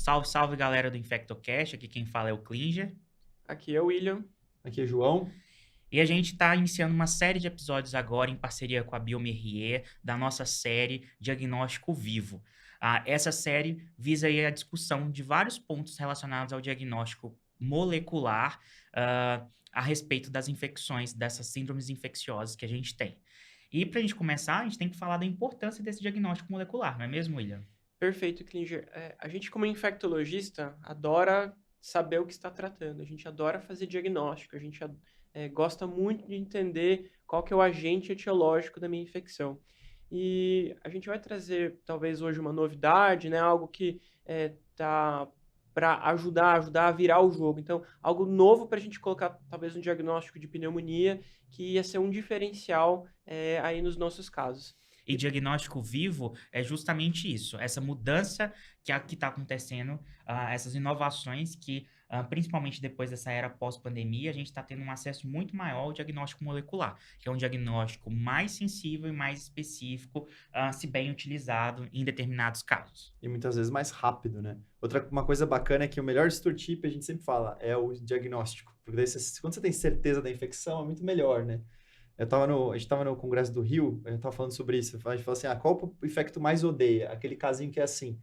Salve, salve galera do InfectoCast, aqui quem fala é o Klinger. Aqui é o William. Aqui é João. E a gente está iniciando uma série de episódios agora em parceria com a Biomerrier, da nossa série Diagnóstico Vivo. Essa série visa aí a discussão de vários pontos relacionados ao diagnóstico molecular a respeito das infecções, dessas síndromes infecciosas que a gente tem. E para a gente começar, a gente tem que falar da importância desse diagnóstico molecular, não é mesmo, William? Perfeito, Klinger. A gente, como infectologista, adora saber o que está tratando. A gente adora fazer diagnóstico. A gente gosta muito de entender qual que é o agente etiológico da minha infecção. E a gente vai trazer, talvez, hoje uma novidade, né? Algo que tá para ajudar a virar o jogo. Então, algo novo para a gente colocar, talvez, um diagnóstico de pneumonia, que ia ser um diferencial aí nos nossos casos. E diagnóstico vivo é justamente isso, essa mudança que está acontecendo, essas inovações que, principalmente depois dessa era pós-pandemia, a gente está tendo um acesso muito maior ao diagnóstico molecular, que é um diagnóstico mais sensível e mais específico, se bem utilizado em determinados casos. E muitas vezes mais rápido, né? Uma coisa bacana é que o melhor stewardship, a gente sempre fala, é o diagnóstico. Porque daí, quando você tem certeza da infecção, é muito melhor, né? A gente estava no Congresso do Rio, a gente estava falando sobre isso. A gente falou assim, qual o infecto mais odeia? Aquele casinho que é assim,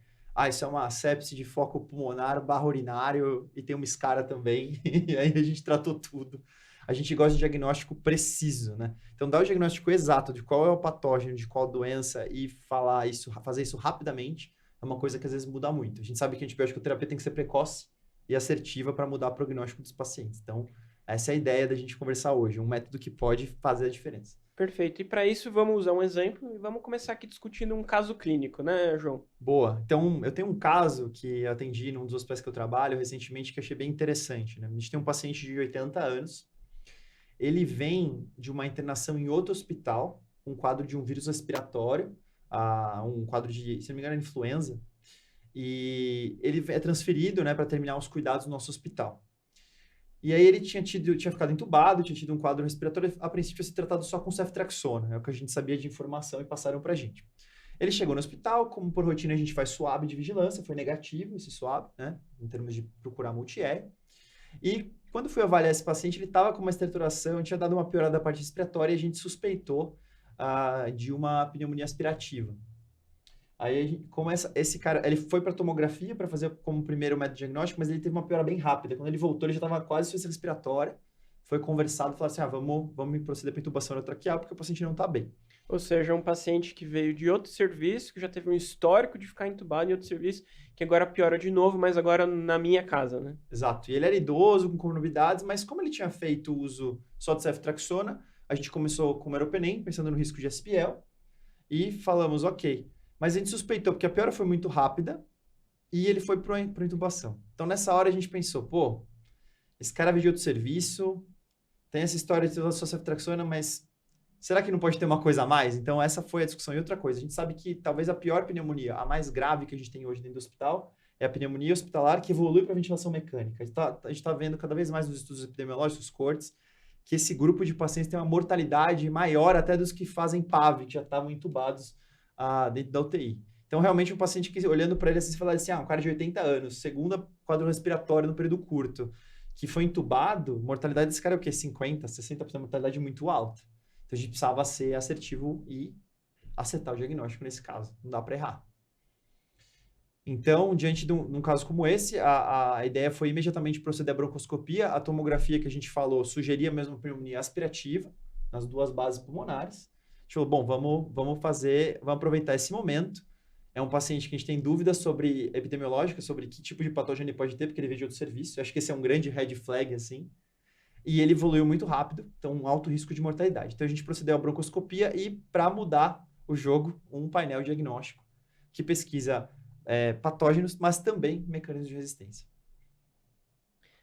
isso é uma sepse de foco pulmonar barra urinário e tem uma escara também. E aí a gente tratou tudo. A gente gosta de diagnóstico preciso, né? Então, dar o diagnóstico exato de qual é o patógeno, de qual doença e fazer isso rapidamente é uma coisa que às vezes muda muito. A gente sabe que a antibiótico terapia tem que ser precoce e assertiva para mudar o prognóstico dos pacientes. Então, essa é a ideia da gente conversar hoje, um método que pode fazer a diferença. Perfeito. E para isso, vamos usar um exemplo e vamos começar aqui discutindo um caso clínico, né, João? Boa. Então, eu tenho um caso que eu atendi num dos hospitais que eu trabalho recentemente que eu achei bem interessante, né? A gente tem um paciente de 80 anos, ele vem de uma internação em outro hospital, com um quadro de um vírus respiratório, um quadro de, se não me engano, influenza, e ele é transferido, né, para terminar os cuidados no nosso hospital. E aí ele tinha ficado entubado, tinha tido um quadro respiratório, a princípio se tratado só com ceftriaxona, é o que a gente sabia de informação e passaram pra gente. Ele chegou no hospital, como por rotina a gente faz swab de vigilância, foi negativo esse swab, né, em termos de procurar multi-R. E quando fui avaliar esse paciente, ele estava com uma esterturação, tinha dado uma piorada da parte respiratória e a gente suspeitou de uma pneumonia aspirativa. Aí, como esse cara, ele foi para tomografia para fazer como primeiro método diagnóstico, mas ele teve uma piora bem rápida. Quando ele voltou, ele já estava quase insuficiência respiratória. Foi conversado e falou assim: vamos proceder para intubação orotraqueal porque o paciente não está bem. Ou seja, um paciente que veio de outro serviço, que já teve um histórico de ficar entubado em outro serviço, que agora piora de novo, mas agora na minha casa, né? Exato. E ele era idoso, com comorbidades, mas como ele tinha feito uso só de ceftriaxona, a gente começou com meropenem, pensando no risco de SPL, e falamos, ok. Mas a gente suspeitou, porque a piora foi muito rápida e ele foi para intubação. Então, nessa hora, a gente pensou, esse cara veio de outro serviço, tem essa história de usar ceftriaxona, mas será que não pode ter uma coisa a mais? Então, essa foi a discussão. E outra coisa, a gente sabe que talvez a pior pneumonia, a mais grave que a gente tem hoje dentro do hospital, é a pneumonia hospitalar que evolui para ventilação mecânica. A gente está vendo cada vez mais nos estudos epidemiológicos, cortes, que esse grupo de pacientes tem uma mortalidade maior até dos que fazem PAV, que já estavam entubados dentro da UTI. Então, realmente, um paciente que, olhando para ele, assim, você fala assim, um cara de 80 anos, segunda quadro respiratório no período curto, que foi entubado, mortalidade desse cara é o quê? 50%, 60% mortalidade muito alta. Então, a gente precisava ser assertivo e acertar o diagnóstico nesse caso. Não dá para errar. Então, diante de um caso como esse, a ideia foi imediatamente proceder à broncoscopia. A tomografia que a gente falou sugeria mesmo pneumonia aspirativa nas duas bases pulmonares. A gente falou, vamos aproveitar esse momento. É um paciente que a gente tem dúvidas sobre epidemiológica, sobre que tipo de patógeno ele pode ter, porque ele veio de outro serviço. Eu acho que esse é um grande red flag, assim. E ele evoluiu muito rápido, então um alto risco de mortalidade. Então a gente procedeu à broncoscopia e, para mudar o jogo, um painel diagnóstico que pesquisa patógenos, mas também mecanismos de resistência.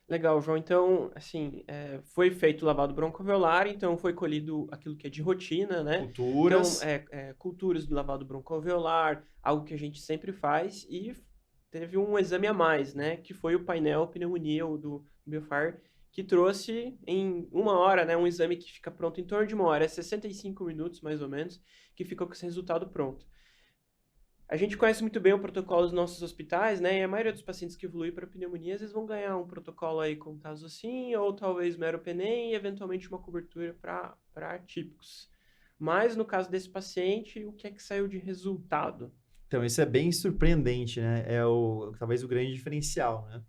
Legal, João. Então, assim, foi feito o lavado broncoalveolar, então foi colhido aquilo que é de rotina, né? Culturas. Então, culturas do lavado broncoalveolar, algo que a gente sempre faz, e teve um exame a mais, né? Que foi o painel pneumonia do Biofire, que trouxe em 1 hora, né? Um exame que fica pronto em torno de 1 hora, 65 minutos mais ou menos, que fica com esse resultado pronto. A gente conhece muito bem o protocolo dos nossos hospitais, né? E a maioria dos pacientes que evoluem para pneumonia, às vezes vão ganhar um protocolo aí com Tazocin, ou talvez meropenem, e eventualmente uma cobertura para atípicos. Mas no caso desse paciente, o que é que saiu de resultado? Então, isso é bem surpreendente, né? Talvez o grande diferencial, né?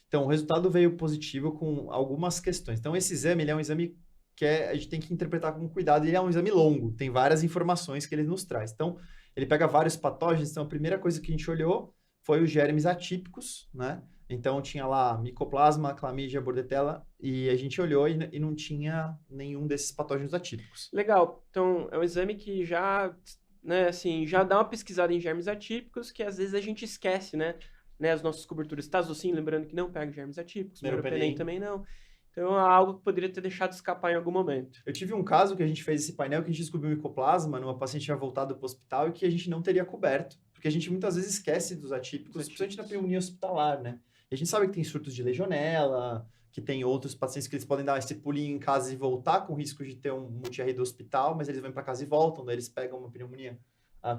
Então, o resultado veio positivo com algumas questões. Então, esse exame, ele é um exame que a gente tem que interpretar com cuidado. Ele é um exame longo, tem várias informações que ele nos traz. Então, ele pega vários patógenos. Então, a primeira coisa que a gente olhou foi os germes atípicos, né? Então, tinha lá Mycoplasma, Chlamydia, Bordetella, e a gente olhou e não tinha nenhum desses patógenos atípicos. Legal. Então, é um exame que já, né, assim, já dá uma pesquisada em germes atípicos, que às vezes a gente esquece, né? As nossas coberturas Tazocin, lembrando que não pega germes atípicos, meropenem também não. Então, é algo que poderia ter deixado escapar em algum momento. Eu tive um caso que a gente fez esse painel que a gente descobriu Mycoplasma numa paciente que tinha voltado para o hospital e que a gente não teria coberto, porque a gente muitas vezes esquece dos atípicos, principalmente na pneumonia hospitalar, né? E a gente sabe que tem surtos de legionela, que tem outros pacientes que eles podem dar esse pulinho em casa e voltar com risco de ter um multiarreio do hospital, mas eles vão para casa e voltam, daí eles pegam uma pneumonia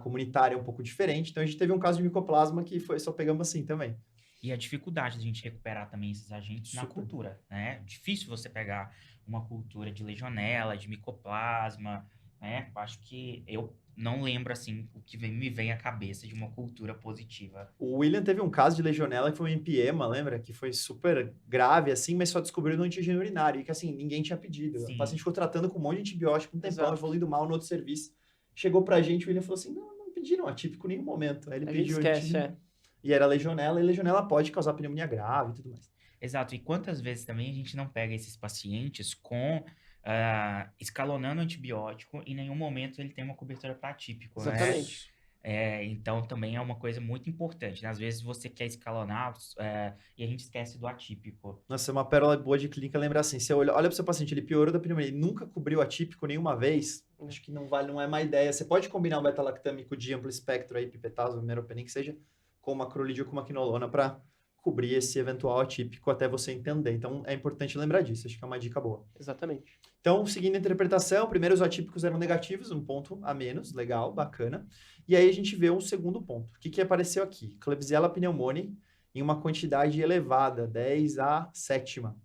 comunitária um pouco diferente. Então, a gente teve um caso de Mycoplasma que só pegamos assim também. E a dificuldade de a gente recuperar também esses agentes na cultura, né? Difícil você pegar uma cultura de legionela, de micoplasma, né? Acho que eu não lembro, assim, o que me vem à cabeça de uma cultura positiva. O William teve um caso de legionela que foi um empiema, lembra? Que foi super grave, assim, mas só descobriu no antígeno urinário, e que, assim, ninguém tinha pedido. Sim. O paciente ficou tratando com um monte de antibiótico um tempão, evoluindo mal no outro serviço. Chegou pra gente, o William falou assim, não pediram atípico em nenhum momento. Aí ele pediu esquece, e era legionela, e legionela pode causar pneumonia grave e tudo mais. Exato, e quantas vezes também a gente não pega esses pacientes com escalonando antibiótico e em nenhum momento ele tem uma cobertura para atípico, Exatamente. né? Então também é uma coisa muito importante, né? Às vezes você quer escalonar e a gente esquece do atípico. Nossa, é uma pérola boa de clínica lembrar assim, você olha para o seu paciente, ele piorou da pneumonia, ele nunca cobriu atípico nenhuma vez, acho que não é má ideia. Você pode combinar um beta-lactâmico de amplo espectro aí, pipetazol, meropenem, que seja com macrolide ou com maquinolona para cobrir esse eventual atípico até você entender. Então, é importante lembrar disso. Acho que é uma dica boa. Exatamente. Então, seguindo a interpretação, primeiro os atípicos eram negativos, um ponto a menos, legal, bacana. E aí a gente vê um segundo ponto. O que apareceu aqui? Klebsiella pneumoniae em uma quantidade elevada, 10 a sétima.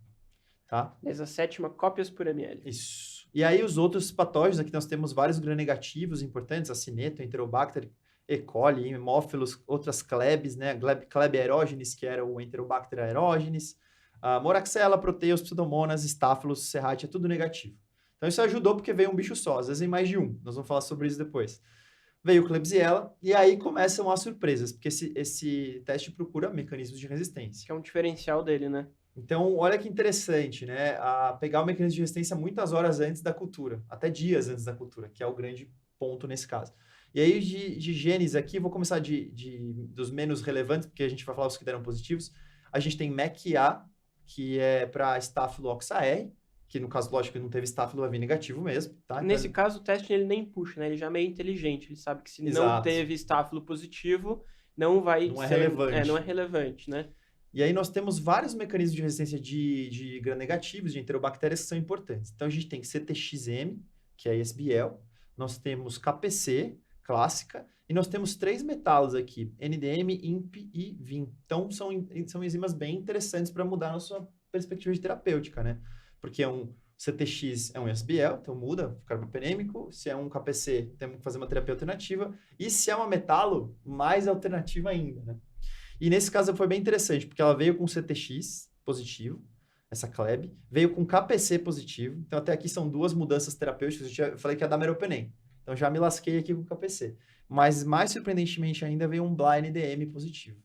Tá? 10 a sétima cópias por ml. Isso. E aí os outros patógenos, aqui nós temos vários gram-negativos importantes, acineto, Enterobacter, E. coli, Haemophilus, outras Klebs, né? Kleb aerogenes, que era o Enterobacter aerogenes, Moraxella, Proteus, Pseudomonas, Staphylos, Serratia, tudo negativo. Então isso ajudou porque veio um bicho só, às vezes em mais de um. Nós vamos falar sobre isso depois. Veio o Klebsiella, e aí começam as surpresas, porque esse teste procura mecanismos de resistência. Que é um diferencial dele, né? Então, olha que interessante, né? Pegar o mecanismo de resistência muitas horas antes da cultura, até dias antes da cultura, que é o grande ponto nesse caso. E aí, de genes aqui, vou começar dos menos relevantes, porque a gente vai falar os que deram positivos. A gente tem MEC-A, que é para Staphylococcus, que no caso, lógico, não teve Staphylo, vai vir negativo mesmo. Tá? Nesse caso, o teste ele nem puxa, né? Ele já é meio inteligente. Ele sabe que se não teve Staphylo positivo, não vai ser... relevante. Não é relevante, né? E aí nós temos vários mecanismos de resistência de gram-negativos, de enterobactérias, que são importantes. Então, a gente tem CTXM, que é a SBL. Nós temos KPC, clássica, e nós temos 3 metalos aqui, NDM, INP e VIN. Então, são enzimas bem interessantes para mudar a nossa perspectiva de terapêutica, né? Porque um CTX é um SBL, então muda, carbapenêmico. Se é um KPC, temos que fazer uma terapia alternativa. E se é uma metalo, mais alternativa ainda, né? E nesse caso foi bem interessante, porque ela veio com CTX positivo, essa Kleb, veio com KPC positivo. Então, até aqui são 2 mudanças terapêuticas. Eu falei que ia dar meropenem. Então, já me lasquei aqui com o KPC. Mas, mais surpreendentemente ainda, veio um BLA NDM positivo.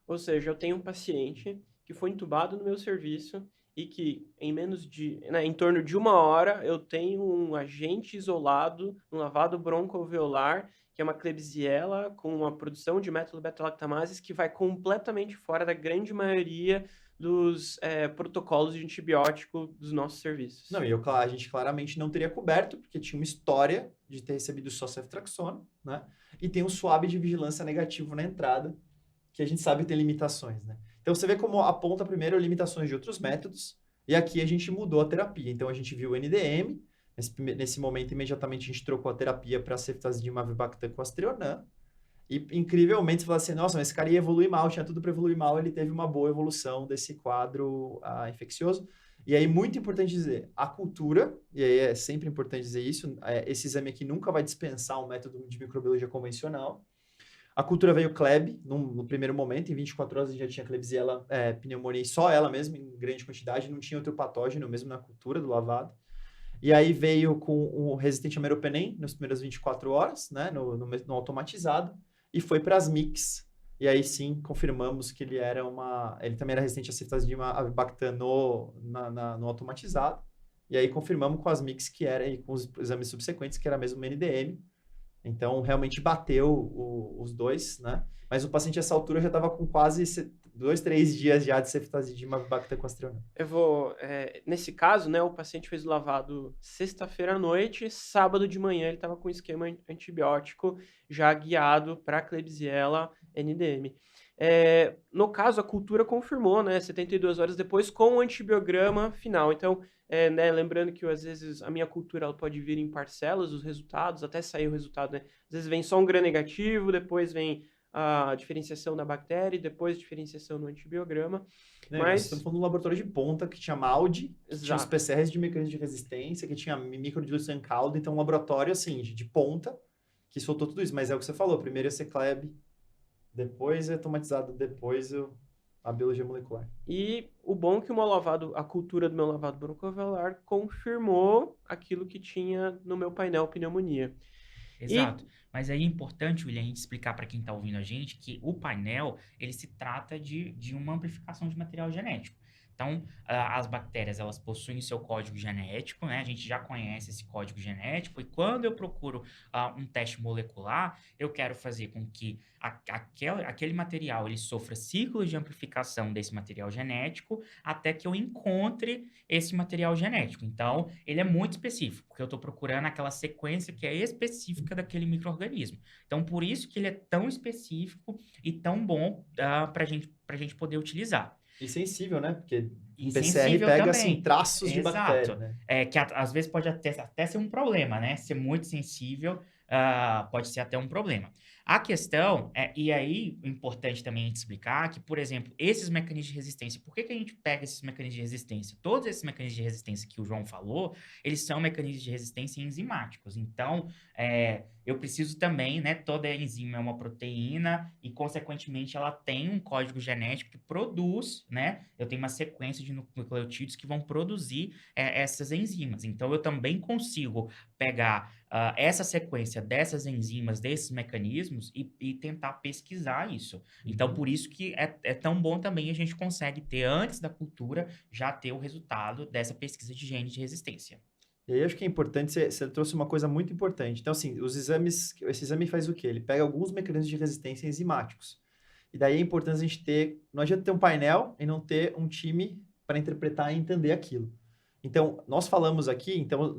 Ou seja, eu tenho um paciente que foi entubado no meu serviço e que em torno de 1 hora eu tenho um agente isolado, um lavado broncoalveolar, que é uma Klebsiella com uma produção de método beta-lactamases que vai completamente fora da grande maioria dos protocolos de antibiótico dos nossos serviços. Não, e a gente claramente não teria coberto, porque tinha uma história de ter recebido só ceftriaxona, né? E tem um swab de vigilância negativo na entrada, que a gente sabe tem limitações, né? Então, você vê como aponta primeiro limitações de outros métodos, e aqui a gente mudou a terapia. Então, a gente viu o NDM, nesse momento, imediatamente, a gente trocou a terapia para ceftazidime avibactam com astrionam, E, incrivelmente, você fala assim, nossa, mas esse cara ia evoluir mal, tinha tudo para evoluir mal, ele teve uma boa evolução desse quadro infeccioso. E aí, muito importante dizer, a cultura, e aí é sempre importante dizer isso, esse exame aqui nunca vai dispensar um método de microbiologia convencional. A cultura veio Kleb, no primeiro momento, em 24 horas a gente já tinha Klebsiella pneumoniae, só ela mesmo, em grande quantidade, não tinha outro patógeno, mesmo na cultura do lavado. E aí veio com o resistente a meropenem, nas primeiras 24 horas, né, no automatizado, e foi para as mix. E aí sim, confirmamos que ele também era resistente a ceftazidima avibactam no automatizado. E aí confirmamos com as mix que era, e com os exames subsequentes, que era mesmo NDM. Então, realmente bateu os dois, né? Mas o paciente, nessa altura, já estava com quase 2, 3 dias já de ceftazidima avibactam com astriona. Nesse caso, né, o paciente fez o lavado sexta-feira à noite, sábado de manhã ele estava com esquema antibiótico já guiado para Klebsiella NDM. No caso, a cultura confirmou, né, 72 horas depois, com o antibiograma final. Então, né, lembrando que às vezes a minha cultura ela pode vir em parcelas, os resultados, até sair o resultado, né? Às vezes vem só um gram negativo, depois vem a diferenciação da bactéria, depois diferenciação no antibiograma. Nós estamos falando de um laboratório de ponta que tinha MALDI, que tinha os Exato. PCRs de mecanismo de resistência, que tinha microdiluição caldo, então um laboratório assim, de ponta, que soltou tudo isso. Mas é o que você falou, primeiro ia ser Kleb, depois é automatizado, depois a biologia molecular. E o bom é que o meu lavado, a cultura do meu lavado broncoalveolar confirmou aquilo que tinha no meu painel pneumonia. Exato. Mas aí é importante, William, a gente explicar para quem está ouvindo a gente que o painel, ele se trata de uma amplificação de material genético. Então, as bactérias, elas possuem o seu código genético, né? A gente já conhece esse código genético, e quando eu procuro um teste molecular, eu quero fazer com que aquele material, ele sofra ciclos de amplificação desse material genético, até que eu encontre esse material genético. Então, ele é muito específico, porque eu estou procurando aquela sequência que é específica daquele micro-organismo. Então, por isso que ele é tão específico e tão bom para a gente poder utilizar. E sensível, né? Porque E o PCR sensível pega, também. assim, traços de bactéria, Exato. né? Que às vezes pode até ser um problema, né? Ser muito sensível, pode ser até um problema. A questão e aí, o importante também a gente explicar que, por exemplo, esses mecanismos de resistência, por que a gente pega esses mecanismos de resistência? Todos esses mecanismos de resistência que o João falou, eles são mecanismos de resistência enzimáticos. Então, eu preciso também, né? Toda enzima é uma proteína e, consequentemente, ela tem um código genético que produz, né? Eu tenho uma sequência de nucleotídeos que vão produzir essas enzimas. Então, eu também consigo pegar essa sequência dessas enzimas, desses mecanismos e tentar pesquisar isso. Então, por isso que é tão bom também a gente consegue ter, antes da cultura, já ter o resultado dessa pesquisa de genes de resistência. E aí, acho que é importante, você trouxe uma coisa muito importante. Então, assim, esse exame faz o quê? Ele pega alguns mecanismos de resistência enzimáticos. E daí é importante a gente ter, não adianta ter um painel e não ter um time para interpretar e entender aquilo. Então, nós falamos aqui, então,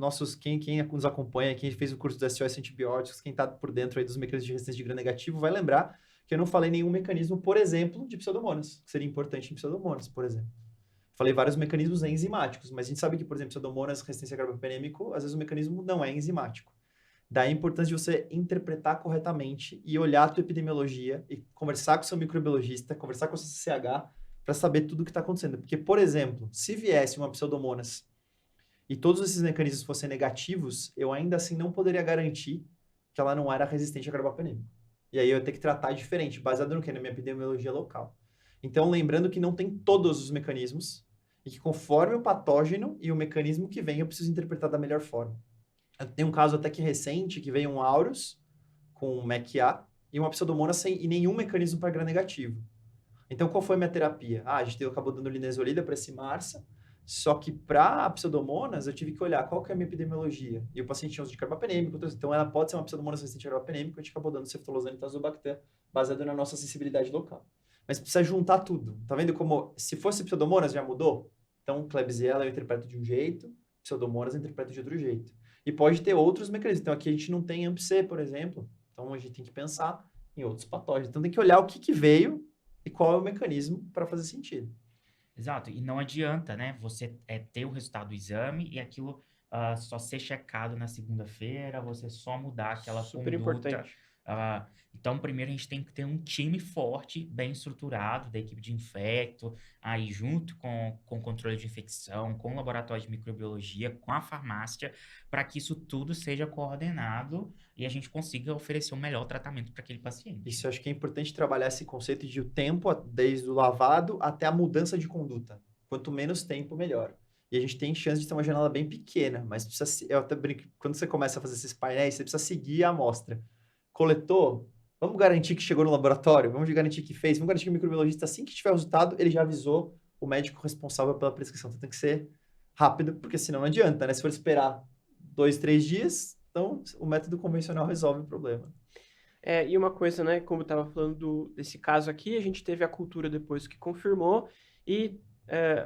quem nos acompanha, quem fez o curso do SOS Antibióticos, quem está por dentro aí dos mecanismos de resistência de gram negativo, vai lembrar que eu não falei nenhum mecanismo, por exemplo, de pseudomonas, que seria importante em pseudomonas, por exemplo. Falei vários mecanismos enzimáticos, mas a gente sabe que, por exemplo, pseudomonas, resistência a carbapenêmico, às vezes o mecanismo não é enzimático. Daí a importância de você interpretar corretamente e olhar a tua epidemiologia e conversar com o seu microbiologista, conversar com o seu CCH para saber tudo o que está acontecendo. Porque, por exemplo, se viesse uma pseudomonas e todos esses mecanismos fossem negativos, eu ainda assim não poderia garantir que ela não era resistente a carbapenêmico. E aí eu ia ter que tratar diferente, baseado no quê? Na minha epidemiologia local. Então, lembrando que não tem todos os mecanismos e que conforme o patógeno e o mecanismo que vem, eu preciso interpretar da melhor forma. Tem um caso até que recente, que veio um aureus com MEC-A e uma pseudomonas sem nenhum mecanismo para gram negativo. Então, qual foi a minha terapia? A gente acabou dando linezolida para esse MARSA, só que para a pseudomonas, eu tive que olhar qual que é a minha epidemiologia. E o paciente tinha uso de carbapenêmico, então ela pode ser uma pseudomonas resistente a carbapenêmico, a gente acabou dando ceftolozane e tazobactam, baseado na nossa sensibilidade local. Mas precisa juntar tudo. Tá vendo como, se fosse pseudomonas, já mudou? Então, Klebsiella eu interpreto de um jeito, pseudomonas eu interpreto de outro jeito. E pode ter outros mecanismos. Então, aqui a gente não tem AMP-C, por exemplo. Então, a gente tem que pensar em outros patógenos. Então, tem que olhar o que veio e qual é o mecanismo para fazer sentido. Exato. E não adianta, né, você ter o resultado do exame e aquilo só ser checado na segunda-feira, você só mudar aquela Super conduta importante. Então, primeiro a gente tem que ter um time forte, bem estruturado, da equipe de infecto, aí junto com o controle de infecção, com o laboratório de microbiologia, com a farmácia, para que isso tudo seja coordenado e a gente consiga oferecer o melhor tratamento para aquele paciente. Isso, eu acho que é importante trabalhar esse conceito de o tempo, desde o lavado até a mudança de conduta. Quanto menos tempo, melhor. E a gente tem chance de ter uma janela bem pequena, mas precisa, eu até brinco, quando você começa a fazer esses painéis, você precisa seguir a amostra. Coletou, vamos garantir que chegou no laboratório, vamos garantir que fez, vamos garantir que o microbiologista, assim que tiver o resultado, ele já avisou o médico responsável pela prescrição. Então tem que ser rápido, porque senão não adianta, né? Se for esperar 2, 3 dias, então o método convencional resolve o problema. E uma coisa, né, como eu estava falando desse caso aqui, a gente teve a cultura depois que confirmou e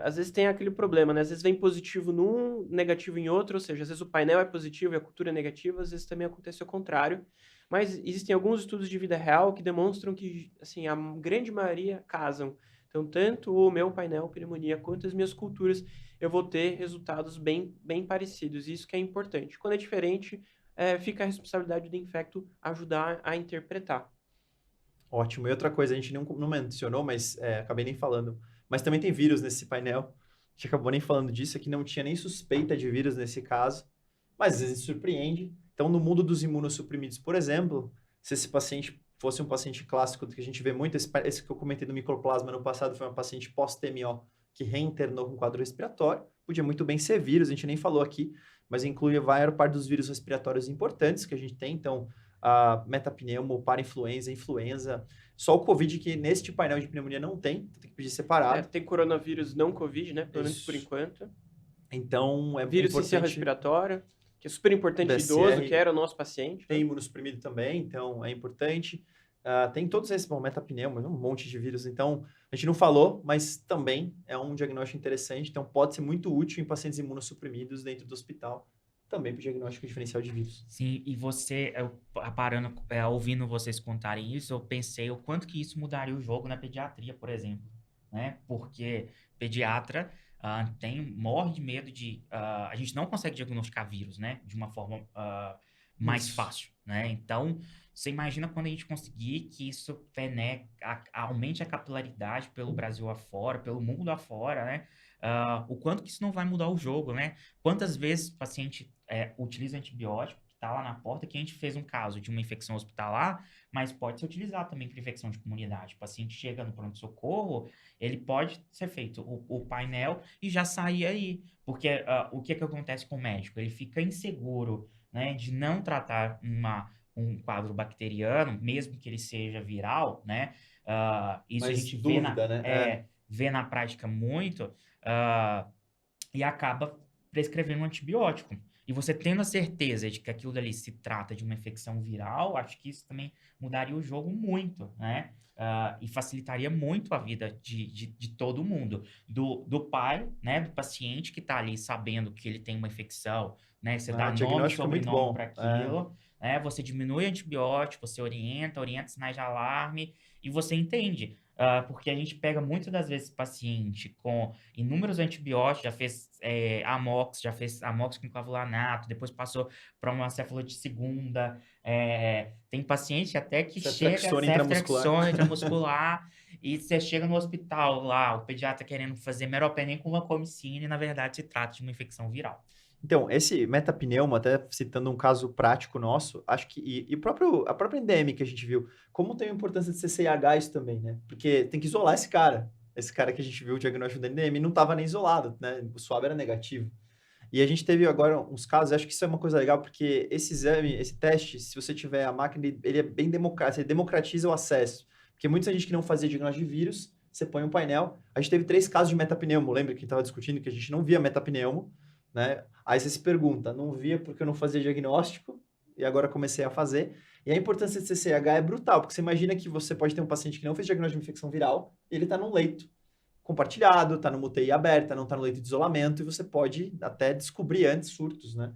às vezes tem aquele problema, né? Às vezes vem positivo num, negativo em outro, ou seja, às vezes o painel é positivo e a cultura é negativa, às vezes também acontece o contrário. Mas existem alguns estudos de vida real que demonstram que, assim, a grande maioria casam. Então, tanto o meu painel pneumonia quanto as minhas culturas, eu vou ter resultados bem, bem parecidos. Isso que é importante. Quando é diferente, fica a responsabilidade do infecto ajudar a interpretar. Ótimo. E outra coisa, a gente não mencionou, mas acabei nem falando. Mas também tem vírus nesse painel. A gente acabou nem falando disso, aqui não tinha nem suspeita de vírus nesse caso. Mas às vezes surpreende. Então, no mundo dos imunossuprimidos, por exemplo, se esse paciente fosse um paciente clássico, que a gente vê muito, esse que eu comentei do micoplasma no passado foi uma paciente pós-TMO que reinternou com quadro respiratório, podia muito bem ser vírus, a gente nem falou aqui, mas inclui a maior parte dos vírus respiratórios importantes que a gente tem, então, a metapneumo, parainfluenza, influenza, só o Covid que neste painel de pneumonia não tem, então tem que pedir separado. Tem coronavírus não Covid, né? Pelo menos por enquanto. Então, é vírus importante... respiratória, que é super importante de idoso, que era o nosso paciente. Tem imunossuprimido também, então é importante. Tem todos esses, metapneumo, um monte de vírus. Então, a gente não falou, mas também é um diagnóstico interessante. Então, pode ser muito útil em pacientes imunossuprimidos dentro do hospital, também para o diagnóstico diferencial de vírus. Sim, e ouvindo vocês contarem isso, eu pensei o quanto que isso mudaria o jogo na pediatria, por exemplo, né? Porque pediatra morre de medo de... a gente não consegue diagnosticar vírus, né? De uma forma mais fácil, né? Então, você imagina quando a gente conseguir que isso aumente a capilaridade pelo Brasil afora, pelo mundo afora, né? O quanto que isso não vai mudar o jogo, né? Quantas vezes o paciente utiliza antibiótico, que está lá na porta, que a gente fez um caso de uma infecção hospitalar, mas pode ser utilizado também para infecção de comunidade. O paciente chega no pronto-socorro, ele pode ser feito o painel e já sair aí. Porque o que acontece com o médico? Ele fica inseguro, né, de não tratar um quadro bacteriano, mesmo que ele seja viral, né? Isso mas a gente dúvida, vê na prática muito, e acaba prescrevendo um antibiótico. E você tendo a certeza de que aquilo dali se trata de uma infecção viral, acho que isso também mudaria o jogo muito, né? E facilitaria muito a vida de todo mundo. Do pai, né? Do paciente que está ali sabendo que ele tem uma infecção, né? Você dá nome e sobrenome para aquilo, né? Você diminui o antibiótico, você orienta sinais de alarme e você entende. Porque a gente pega muitas das vezes paciente com inúmeros antibióticos, já fez amox com clavulanato, depois passou para uma cefalite segunda. Tem paciente até que chega ceftriaxona intramuscular e você chega no hospital lá, o pediatra querendo fazer meropenem com vancomicina e na verdade se trata de uma infecção viral. Então, esse metapneumo, até citando um caso prático nosso, acho que, a própria endemi que a gente viu, como tem a importância de CCIH isso também, né? Porque tem que isolar esse cara que a gente viu o diagnóstico da endemi não estava nem isolado, né? O swab era negativo. E a gente teve agora uns casos, acho que isso é uma coisa legal, porque esse exame, esse teste, se você tiver a máquina, ele é bem democrático, ele democratiza o acesso. Porque muita gente que não fazia diagnóstico de vírus, você põe um painel. A gente teve 3 casos de metapneumo, lembra que estava discutindo que a gente não via metapneumo, né? Aí você se pergunta, não via porque eu não fazia diagnóstico e agora comecei a fazer. E a importância de CCIH é brutal, porque você imagina que você pode ter um paciente que não fez diagnóstico de infecção viral e ele está num leito compartilhado, está numa UTI aberta, não está no leito de isolamento e você pode até descobrir antes surtos, né?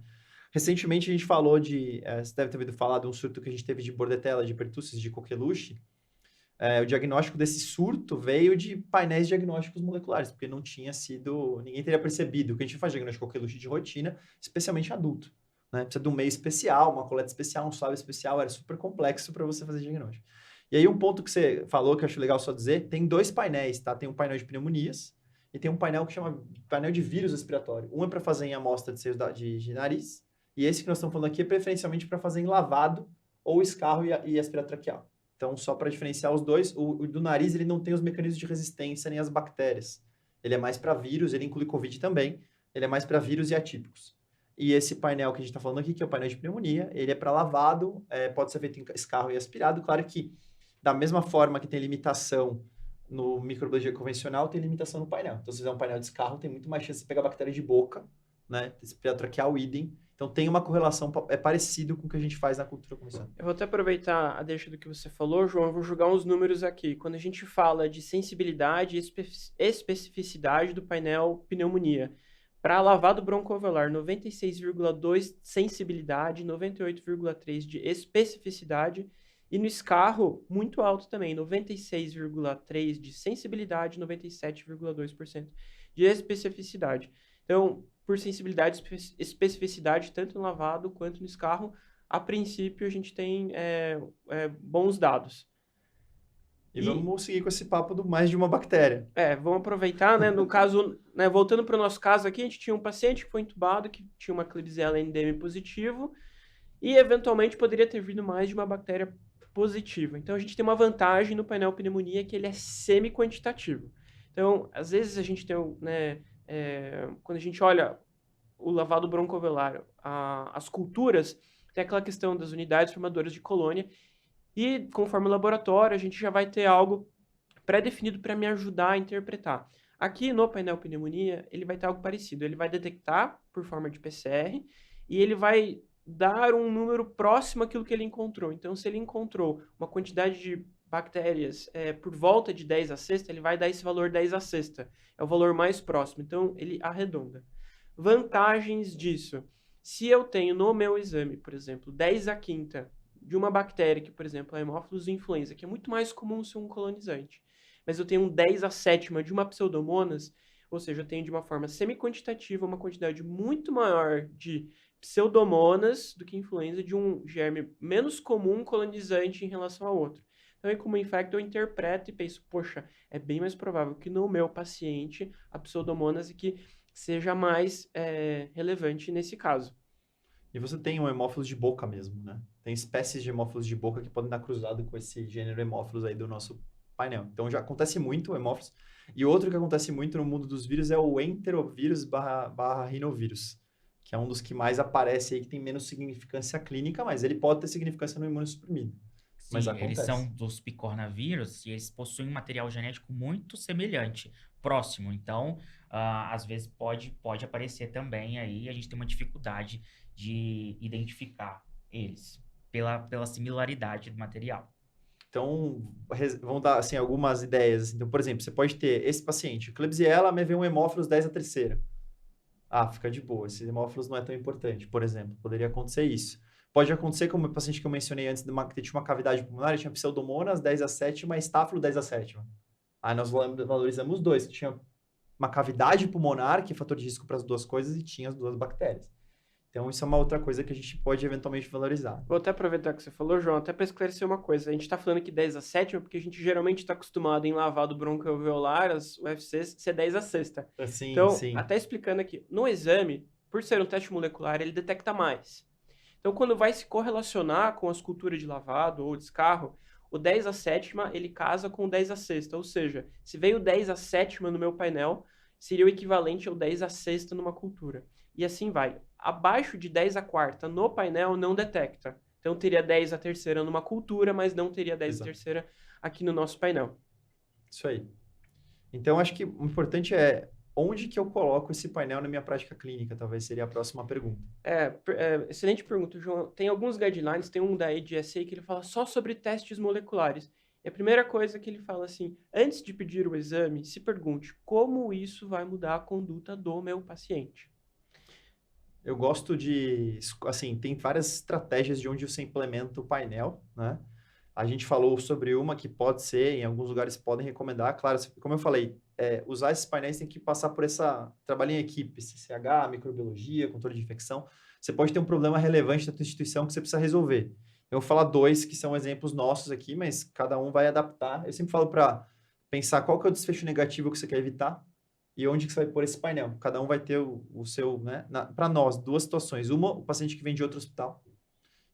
Recentemente a gente falou você deve ter ouvido falar de um surto que a gente teve de Bordetella, de pertussis, de coqueluche. O diagnóstico desse surto veio de painéis diagnósticos moleculares, porque não tinha sido... Ninguém teria percebido que a gente faz diagnóstico de coqueluche de rotina, especialmente em adulto. né? Precisa de um meio especial, uma coleta especial, um swab especial, era super complexo para você fazer diagnóstico. E aí um ponto que você falou, que eu acho legal só dizer, tem 2 painéis, tá? Tem um painel de pneumonias e tem um painel que chama painel de vírus respiratório. Um é para fazer em amostra de seios de nariz, e esse que nós estamos falando aqui é preferencialmente para fazer em lavado ou escarro e aspirado traqueal. Então, só para diferenciar os dois, o do nariz ele não tem os mecanismos de resistência nem as bactérias. Ele é mais para vírus, ele inclui Covid também, ele é mais para vírus e atípicos. E esse painel que a gente está falando aqui, que é o painel de pneumonia, ele é para lavado, pode ser feito em escarro e aspirado. Claro que, da mesma forma que tem limitação no microbiologia convencional, tem limitação no painel. Então, se fizer um painel de escarro, tem muito mais chance de pegar bactéria de boca, né? Aspirado traqueal, idem. Então, tem uma correlação, é parecido com o que a gente faz na cultura convencional. Eu vou até aproveitar a deixa do que você falou, João, eu vou jogar uns números aqui. Quando a gente fala de sensibilidade e especificidade do painel pneumonia, para lavado broncoalveolar, 96,2 sensibilidade, 98,3 de especificidade, e no escarro, muito alto também, 96,3 de sensibilidade, 97,2% de especificidade. Então, por sensibilidade e especificidade, tanto no lavado quanto no escarro, a princípio a gente tem bons dados. E vamos seguir com esse papo do mais de uma bactéria. Vamos aproveitar, né? No caso, né, voltando para o nosso caso aqui, a gente tinha um paciente que foi entubado, que tinha uma Klebsiella endemi positivo, e eventualmente poderia ter vindo mais de uma bactéria positiva. Então, a gente tem uma vantagem no painel pneumonia, que ele é semi-quantitativo. Então, às vezes a gente tem, né, quando a gente olha o lavado broncoalveolar, as culturas, tem aquela questão das unidades formadoras de colônia, e conforme o laboratório, a gente já vai ter algo pré-definido para me ajudar a interpretar. Aqui no painel pneumonia, ele vai ter algo parecido. Ele vai detectar por forma de PCR e ele vai dar um número próximo àquilo que ele encontrou. Então, se ele encontrou uma quantidade de bactérias por volta de 10 a sexta, ele vai dar esse valor 10 a sexta. É o valor mais próximo. Então, ele arredonda. Vantagens disso. Se eu tenho no meu exame, por exemplo, 10 a quinta de uma bactéria, que, por exemplo, é a Haemophilus influenza, que é muito mais comum ser um colonizante, mas eu tenho um 10 a sétima de uma Pseudomonas, ou seja, eu tenho de uma forma semi-quantitativa uma quantidade muito maior de Pseudomonas do que influenza de um germe menos comum colonizante em relação ao outro. Então, como infecto, eu interpreto e penso, poxa, é bem mais provável que no meu paciente a Pseudomonas que seja mais relevante nesse caso. E você tem um hemófilos de boca mesmo, né? Tem espécies de hemófilos de boca que podem dar cruzado com esse gênero hemófilos aí do nosso painel. Então já acontece muito o hemófilos. E outro que acontece muito no mundo dos vírus é o enterovírus barra rinovírus, que é um dos que mais aparece aí, que tem menos significância clínica, mas ele pode ter significância no imunossuprimido. Sim, Mas eles acontece. são dos picornavírus e eles possuem um material genético muito semelhante, próximo. Então, às vezes pode aparecer também aí, a gente tem uma dificuldade de identificar eles pela similaridade do material. Então, vamos dar assim, algumas ideias. Então, por exemplo, você pode ter esse paciente, Klebsiella, MV1 hemófilos 10 a terceira. Fica de boa, esse hemófilos não é tão importante, por exemplo. Poderia acontecer isso. Pode acontecer, como o paciente que eu mencionei antes, que tinha uma cavidade pulmonar, ele tinha Pseudomonas 10 a sétima e Staphylo 10 a sétima. Aí nós valorizamos dois, que tinha uma cavidade pulmonar, que é fator de risco para as duas coisas, e tinha as duas bactérias. Então, isso é uma outra coisa que a gente pode eventualmente valorizar. Vou até aproveitar que você falou, João, até para esclarecer uma coisa. A gente está falando aqui 10 a sétima, porque a gente geralmente está acostumado em lavado broncoalveolar, as UFCs, ser 10 a sexta. Sim, então, sim. até explicando aqui, no exame, por ser um teste molecular, ele detecta mais. Então, quando vai se correlacionar com as culturas de lavado ou descarro, o 10 a sétima, ele casa com o 10 a sexta. Ou seja, se veio 10 a sétima no meu painel, seria o equivalente ao 10 a sexta numa cultura. E assim vai. Abaixo de 10 a quarta no painel não detecta. Então teria 10 a terceira numa cultura, mas não teria 10 a terceira aqui no nosso painel. Isso aí. Então acho que o importante é onde que eu coloco esse painel na minha prática clínica, talvez seria a próxima pergunta. Excelente pergunta, João. Tem alguns guidelines, tem um da ADSA que ele fala só sobre testes moleculares. E a primeira coisa que ele fala assim, antes de pedir o exame, se pergunte como isso vai mudar a conduta do meu paciente. Eu gosto de, assim, tem várias estratégias de onde você implementa o painel, né? A gente falou sobre uma que pode ser, em alguns lugares podem recomendar. Claro, como eu falei, usar esses painéis tem que passar por essa trabalho em equipe, CCH, microbiologia, controle de infecção. Você pode ter um problema relevante da tua instituição que você precisa resolver. Eu vou falar 2 que são exemplos nossos aqui, mas cada um vai adaptar. Eu sempre falo para pensar qual que é o desfecho negativo que você quer evitar e onde que você vai pôr esse painel. Cada um vai ter o seu, né? Para nós, 2 situações. Uma, o paciente que vem de outro hospital.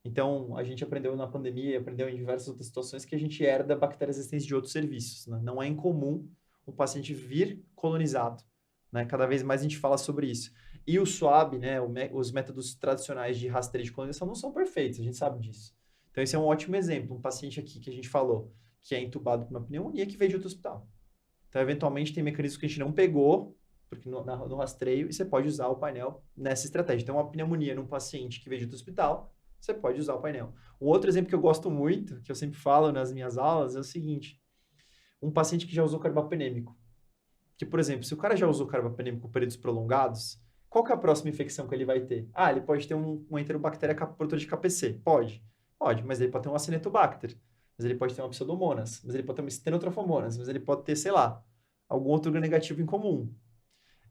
Então, a gente aprendeu na pandemia, aprendeu em diversas outras situações que a gente herda bactérias resistentes de outros serviços, né? Não é incomum o paciente vir colonizado, né? Cada vez mais a gente fala sobre isso. E o SWAB, né? Os métodos tradicionais de rastreio de colonização não são perfeitos, a gente sabe disso. Então, esse é um ótimo exemplo. Um paciente aqui que a gente falou, que é entubado por uma pneumonia, que veio de outro hospital. Então, eventualmente, tem mecanismos que a gente não pegou, porque no rastreio, e você pode usar o painel nessa estratégia. Então, uma pneumonia num paciente que veio de outro hospital, você pode usar o painel. Um outro exemplo que eu gosto muito, que eu sempre falo nas minhas aulas, é o seguinte. Um paciente que já usou carbapenêmico. Que, por exemplo, se o cara já usou carbapenêmico por períodos prolongados, qual que é a próxima infecção que ele vai ter? Ah, ele pode ter uma enterobactéria produtora de KPC. Pode. Pode, mas ele pode ter um Acinetobacter. Mas ele pode ter uma Pseudomonas. Mas ele pode ter uma Stenotrofomonas. Mas ele pode ter, sei lá, algum outro gram-negativo em comum.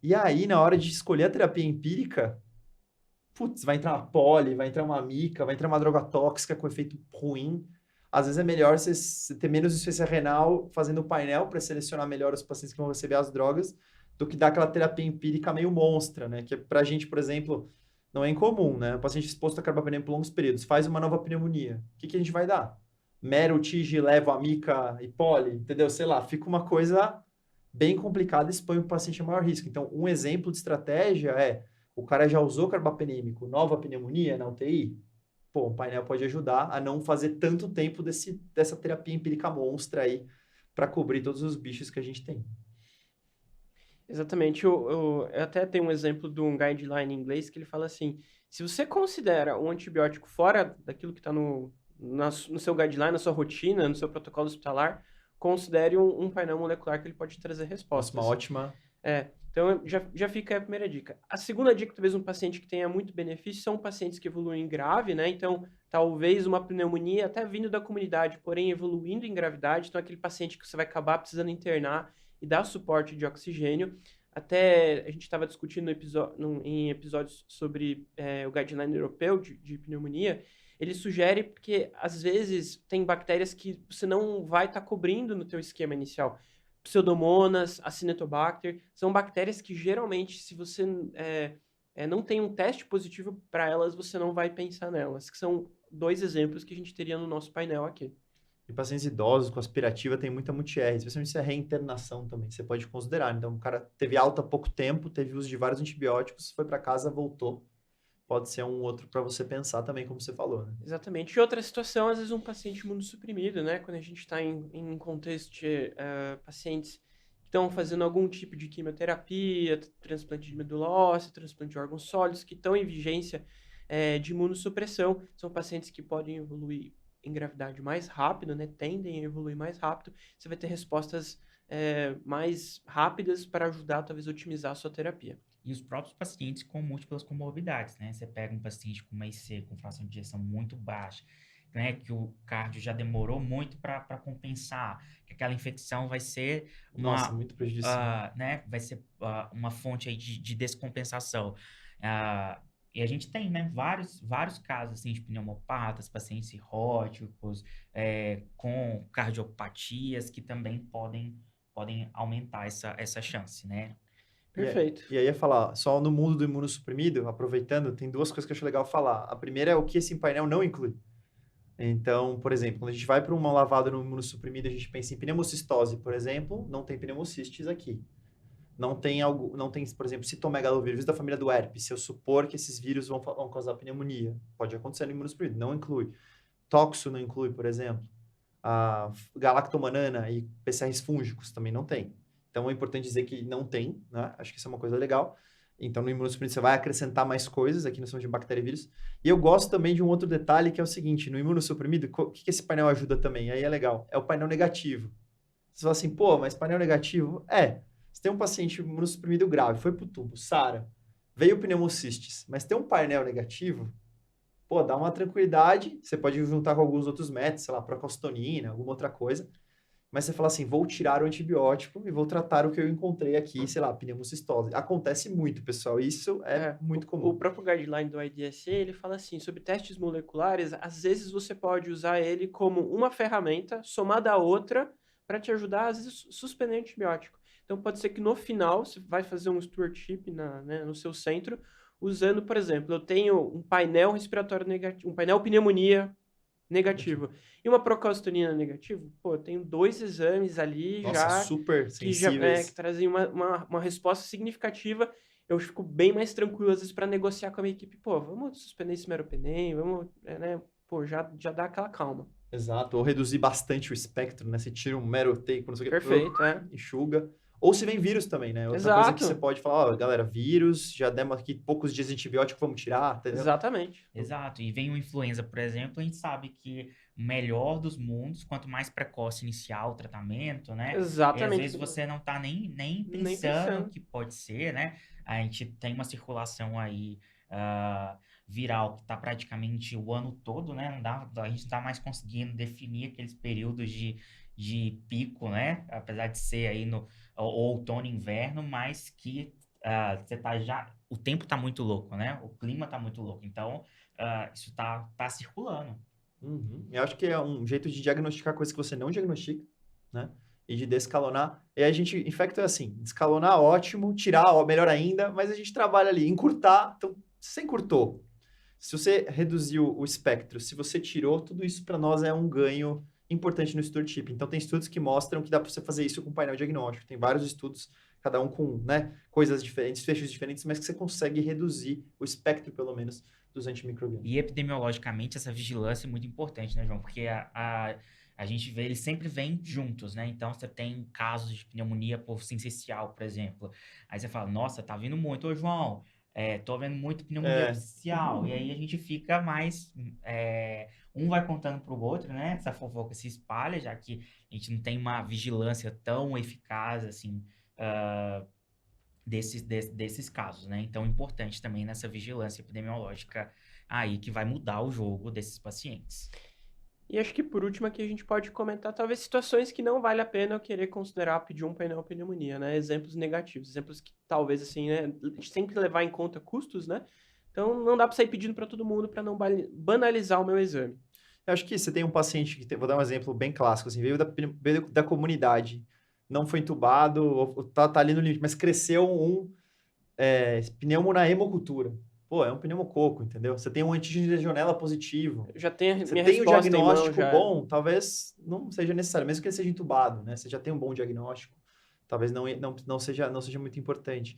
E aí, na hora de escolher a terapia empírica, putz, vai entrar uma poli, vai entrar uma mica, vai entrar uma droga tóxica com efeito ruim. Às vezes é melhor você ter menos insuficiência renal fazendo o painel para selecionar melhor os pacientes que vão receber as drogas do que dar aquela terapia empírica meio monstra, né? Que pra gente, por exemplo, não é incomum, né? O paciente exposto a carbapenema por longos períodos faz uma nova pneumonia. O que a gente vai dar? Mero, tige, levo, amica e poli, entendeu? Sei lá, fica uma coisa bem complicada e expõe o paciente a maior risco. Então, um exemplo de estratégia é o cara já usou carbapenêmico, nova pneumonia na UTI? Pô, o painel pode ajudar a não fazer tanto tempo dessa terapia empírica monstra aí para cobrir todos os bichos que a gente tem. Exatamente. Eu até tenho um exemplo de um guideline em inglês que ele fala assim: se você considera um antibiótico fora daquilo que está no seu guideline, na sua rotina, no seu protocolo hospitalar, considere um painel molecular que ele pode trazer respostas. Nossa, uma ótima. Então, já fica aí a primeira dica. A segunda dica, talvez um paciente que tenha muito benefício, são pacientes que evoluem grave, né? Então, talvez uma pneumonia até vindo da comunidade, porém evoluindo em gravidade. Então, aquele paciente que você vai acabar precisando internar e dar suporte de oxigênio. Até a gente estava discutindo em episódios sobre o guideline europeu de pneumonia. Ele sugere que, às vezes, tem bactérias que você não vai estar cobrindo no teu esquema inicial. Pseudomonas, Acinetobacter, são bactérias que geralmente, se você não tem um teste positivo para elas, você não vai pensar nelas, que são 2 exemplos que a gente teria no nosso painel aqui. E pacientes idosos com aspirativa tem muita multi-R, especialmente se é reinternação também, você pode considerar. Então, o cara teve alta há pouco tempo, teve uso de vários antibióticos, foi para casa, voltou. Pode ser um outro para você pensar também, como você falou, né? Exatamente. E outra situação, às vezes um paciente imunossuprimido, né? Quando a gente está em contexto de pacientes que estão fazendo algum tipo de quimioterapia, transplante de medula óssea, transplante de órgãos sólidos, que estão em vigência de imunossupressão. São pacientes que podem evoluir em gravidade mais rápido, né? Tendem a evoluir mais rápido. Você vai ter respostas mais rápidas para ajudar, talvez, a otimizar a sua terapia. E os próprios pacientes com múltiplas comorbidades, né? Você pega um paciente com uma IC, com fração de ejeção muito baixa, né? Que o cardio já demorou muito para compensar, que aquela infecção vai ser Nossa, muito prejudicial. né? Vai ser uma fonte aí de descompensação. E a gente tem, né, vários casos assim, de pneumopatas, pacientes cirróticos, com cardiopatias, que também podem aumentar essa chance, né? Perfeito. E aí ia falar, só no mundo do imunossuprimido, aproveitando, tem 2 coisas que eu acho legal falar. A primeira é o que esse painel não inclui. Então, por exemplo, quando a gente vai para uma lavada no imunossuprimido, a gente pensa em pneumocistose, por exemplo, não tem pneumocistes aqui. Não tem, por exemplo, citomegalovírus da família do herpes, se eu supor que esses vírus vão causar pneumonia. Pode acontecer no imunossuprimido, não inclui. Toxo não inclui, por exemplo. A galactomanana e PCRs fúngicos também não tem. Então, é importante dizer que não tem, né? Acho que isso é uma coisa legal. Então, no imunossuprimido, você vai acrescentar mais coisas, aqui nós somos de bactéria e vírus. E eu gosto também de um outro detalhe, que é o seguinte, no imunossuprimido, o que esse painel ajuda também? Aí é legal, é o painel negativo. Você fala assim, pô, mas painel negativo? Você tem um paciente imunossuprimido grave, foi pro tubo, SARA, veio pneumocistes, mas tem um painel negativo, pô, dá uma tranquilidade, você pode juntar com alguns outros métodos, sei lá, procalcitonina, alguma outra coisa, mas você fala assim, vou tirar o antibiótico e vou tratar o que eu encontrei aqui, sei lá, pneumocistose. Acontece muito, pessoal, isso é muito comum. O próprio guideline do IDSA, ele fala assim, sobre testes moleculares, às vezes você pode usar ele como uma ferramenta somada a outra para te ajudar, às vezes, suspender antibiótico. Então, pode ser que no final, você vai fazer um stewardship no seu centro, usando, por exemplo, eu tenho um painel respiratório negativo, um painel pneumonia negativo e uma procalcitonina negativo, pô, eu tenho 2 exames ali Nossa, super sensíveis. que trazem uma resposta significativa. Eu fico bem mais tranquilo, às vezes, para negociar com a minha equipe. Pô, vamos suspender esse meropenem, vamos, pô, já dá aquela calma. Exato, ou reduzir bastante o espectro, né? Você tira um mero take, não sei o que, Perfeito, enxuga. Ou se vem vírus também, né? Outra coisa que você pode falar, ó, galera, vírus, já demos aqui poucos dias de antibiótico, vamos tirar, entendeu? Exatamente. Exato. E vem o influenza, por exemplo, a gente sabe que o melhor dos mundos, quanto mais precoce iniciar o tratamento, né? E às Exatamente. vezes você não tá nem pensando que pode ser, né? A gente tem uma circulação aí viral que tá praticamente o ano todo, né? A gente não tá mais conseguindo definir aqueles períodos de pico, né? Apesar de ser aí no outono e inverno, mas que você tá o tempo tá muito louco, né? O clima tá muito louco. Então, isso tá circulando. Uhum. Eu acho que é um jeito de diagnosticar coisas que você não diagnostica, né? E de descalonar. E aí a gente, infecto é assim, descalonar, ótimo, tirar, ó, melhor ainda, mas a gente trabalha ali, encurtar. Então, se você encurtou, se você reduziu o espectro, se você tirou, tudo isso para nós é um ganho importante no stewardship. Então, tem estudos que mostram que dá para você fazer isso com painel diagnóstico. Tem vários estudos, cada um com, né, coisas diferentes, fechos diferentes, mas que você consegue reduzir o espectro, pelo menos, dos antimicrobianos. E epidemiologicamente, essa vigilância é muito importante, né, João? Porque a gente vê, eles sempre vêm juntos, né? Então, você tem casos de pneumonia por sincicial, por exemplo. Aí você fala, nossa, tá vindo muito, ô João, tô vendo muito pneumonia sincicial. E aí a gente fica mais... um vai contando pro outro, né? Essa fofoca se espalha, já que a gente não tem uma vigilância tão eficaz, assim, desses casos, né? Então, importante também nessa vigilância epidemiológica aí que vai mudar o jogo desses pacientes. E acho que por último aqui a gente pode comentar talvez situações que não vale a pena eu querer considerar pedir um painel pneumonia, né? Exemplos negativos, exemplos que talvez assim, né? A gente tem que levar em conta custos, né? Então não dá para sair pedindo para todo mundo para não banalizar o meu exame. Eu acho que você tem um paciente que, vou dar um exemplo bem clássico, assim, veio da comunidade, não foi entubado, ou tá ali no limite, mas cresceu um pneumo na hemocultura. Pô, é um pneumococo, entendeu? Você tem um antígeno de legionela positivo. Já tem Você minha tem um resposta diagnóstico em mão, bom, talvez não seja necessário, mesmo que ele seja entubado, né? Você já tem um bom diagnóstico, talvez não seja muito importante.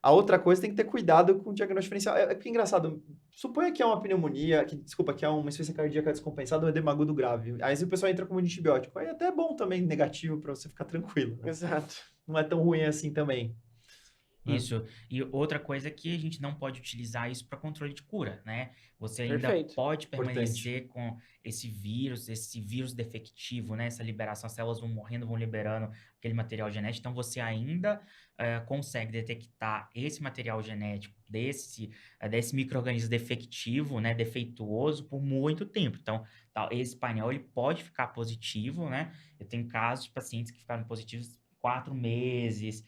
A outra coisa, tem que ter cuidado com o diagnóstico diferencial. É que é engraçado, suponha que é uma pneumonia, que é uma insuficiência cardíaca descompensada ou edema agudo grave. Aí o pessoal entra com um antibiótico. Aí até é bom também, negativo, para você ficar tranquilo. Né? Exato. Não é tão ruim assim também. Isso. E outra coisa é que a gente não pode utilizar isso para controle de cura, né? Você ainda pode permanecer com esse vírus defectivo, né? Essa liberação, as células vão morrendo, vão liberando aquele material genético. Então, você ainda consegue detectar esse material genético desse micro-organismo defectivo, né? Defeituoso por muito tempo. Então, esse painel ele pode ficar positivo, né? Eu tenho casos de pacientes que ficaram positivos 4 meses,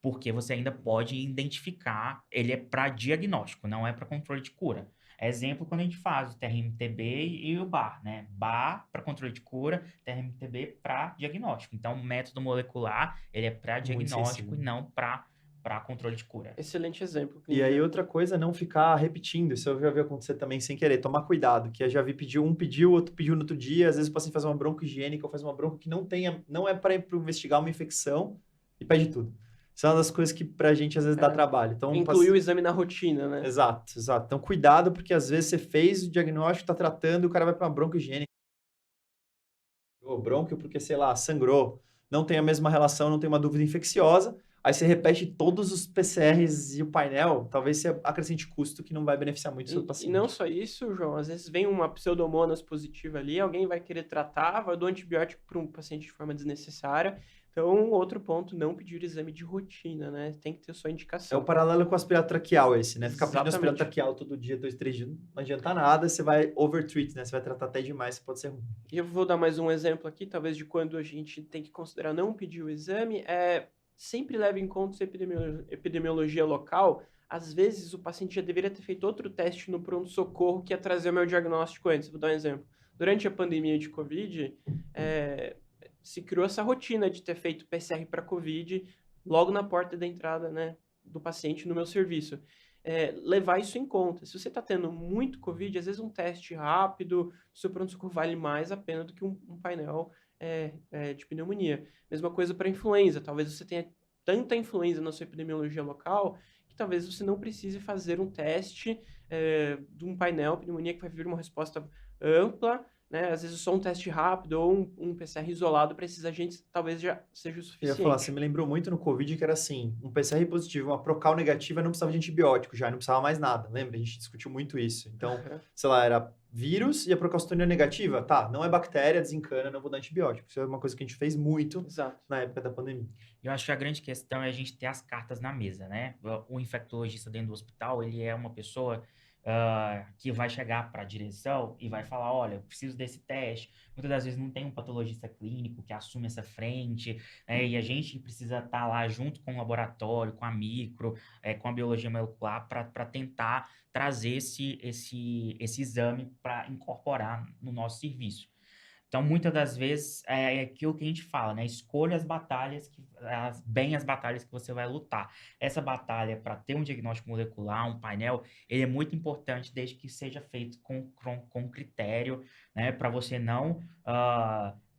porque você ainda pode identificar, ele é para diagnóstico, não é para controle de cura. Exemplo, quando a gente faz o TRMTB e o BAR, né? BAR para controle de cura, TRMTB para diagnóstico. Então, o método molecular, ele é para diagnóstico e não para controle de cura. Excelente exemplo. E aí, outra coisa, não ficar repetindo. Isso eu já vi acontecer também sem querer. Tomar cuidado, que eu já vi um pediu, outro pediu no outro dia. Às vezes o paciente faz uma bronco higiênica ou faz uma bronco que não é para investigar uma infecção e pede tudo. Isso é uma das coisas que pra gente às vezes dá trabalho. Então, incluir o exame na rotina, né? Exato. Então, cuidado, porque às vezes você fez o diagnóstico, tá tratando e o cara vai pra uma bronco higiênica. Brônquio porque, sei lá, sangrou. Não tem a mesma relação, não tem uma dúvida infecciosa. Aí você repete todos os PCRs e o painel, talvez você acrescente custo que não vai beneficiar muito o seu paciente. E não só isso, João, às vezes vem uma pseudomonas positiva ali, alguém vai querer tratar, vai dar um antibiótico para um paciente de forma desnecessária, Então, outro ponto, não pedir exame de rotina, né? Tem que ter sua É o indicação. paralelo com o aspirato traqueal esse, né? Ficar pedindo aspirato Exatamente. traqueal todo dia, 2, 3 dias, não adianta nada, você vai overtreat, né? Você vai tratar até demais, pode ser ruim. E eu vou dar mais um exemplo aqui, talvez de quando a gente tem que considerar não pedir o exame, sempre leve em conta a epidemiologia local. Às vezes o paciente já deveria ter feito outro teste no pronto-socorro que ia trazer o meu diagnóstico antes. Vou dar um exemplo. Durante a pandemia de Covid, se criou essa rotina de ter feito PCR para Covid logo na porta da entrada, né, do paciente no meu serviço. Levar isso em conta. Se você está tendo muito Covid, às vezes um teste rápido do seu pronto-socorro vale mais a pena do que um painel de pneumonia. Mesma coisa para influenza. Talvez você tenha tanta influenza na sua epidemiologia local que talvez você não precise fazer um teste de um painel pneumonia que vai vir uma resposta ampla, né? Às vezes só um teste rápido ou um PCR isolado para esses agentes talvez já seja o Eu ia falar, você suficiente. me lembrou muito no Covid que era assim, um PCR positivo, uma Procal negativa, não precisava de antibiótico já, não precisava mais nada, lembra? A gente discutiu muito isso. Então, Aham. sei lá, era vírus e a procalcitonia negativa, tá, não é bactéria, desencana, não vou dar antibiótico. Isso é uma coisa que a gente fez muito Exato. na época da pandemia. Eu acho que a grande questão é a gente ter as cartas na mesa, né? O infectologista dentro do hospital, ele é uma pessoa que vai chegar para a direção e vai falar, olha, eu preciso desse teste. Muitas das vezes não tem um patologista clínico que assume essa frente, né? E a gente precisa estar lá junto com o laboratório, com a micro, com a biologia molecular, para tentar trazer esse exame para incorporar no nosso serviço. Então, muitas das vezes, é aquilo que a gente fala, né? Escolha as batalhas, bem as batalhas que você vai lutar. Essa batalha, para ter um diagnóstico molecular, um painel, ele é muito importante desde que seja feito com critério, né? Para você não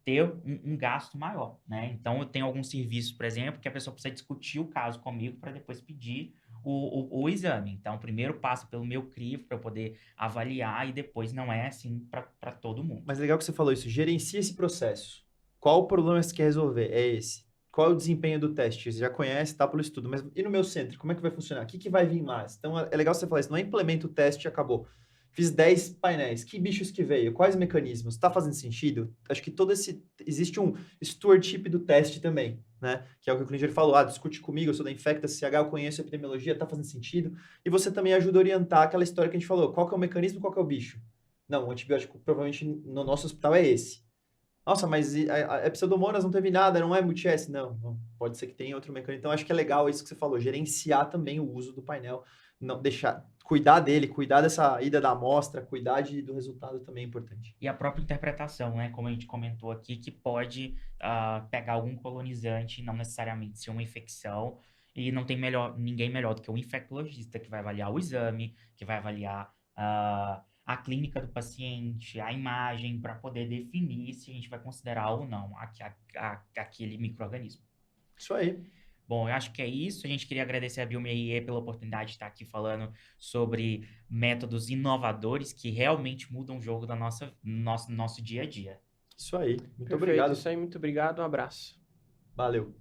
ter um gasto maior, né? Então, eu tenho alguns serviços, por exemplo, que a pessoa precisa discutir o caso comigo para depois pedir o exame. Então, primeiro passa pelo meu crivo para eu poder avaliar e depois não é assim para todo mundo. Mas legal que você falou isso, gerencia esse processo. Qual o problema que você quer resolver? É esse. Qual é o desempenho do teste? Você já conhece, tá pelo estudo, mas e no meu centro, como é que vai funcionar? O que vai vir mais? Então, é legal você falar isso, não é implementa o teste e acabou. Fiz 10 painéis, que bichos que veio? Quais mecanismos? Tá fazendo sentido? Acho que existe um stewardship do teste também, né? Que é o que o Klinger falou, discute comigo, eu sou da Infecta CH, eu conheço a epidemiologia, tá fazendo sentido? E você também ajuda a orientar aquela história que a gente falou, qual que é o mecanismo, qual que é o bicho? Não, o antibiótico provavelmente no nosso hospital é esse. Nossa, mas a Pseudomonas não teve nada, não é multi-S? Não, pode ser que tenha outro mecanismo. Então, acho que é legal isso que você falou, gerenciar também o uso do painel, não deixar, cuidar dele, cuidar dessa ida da amostra, cuidar do resultado também é importante. E a própria interpretação, né? Como a gente comentou aqui, que pode pegar algum colonizante, não necessariamente ser uma infecção, e não tem ninguém melhor do que o infectologista, que vai avaliar o exame, que vai avaliar a clínica do paciente, a imagem, para poder definir se a gente vai considerar ou não aquele micro-organismo. Isso aí. Bom, eu acho que é isso. A gente queria agradecer a BioMRE pela oportunidade de estar aqui falando sobre métodos inovadores que realmente mudam o jogo da nosso dia a dia. Isso aí. Muito Perfeito, obrigado. isso aí, muito obrigado, um abraço. Valeu.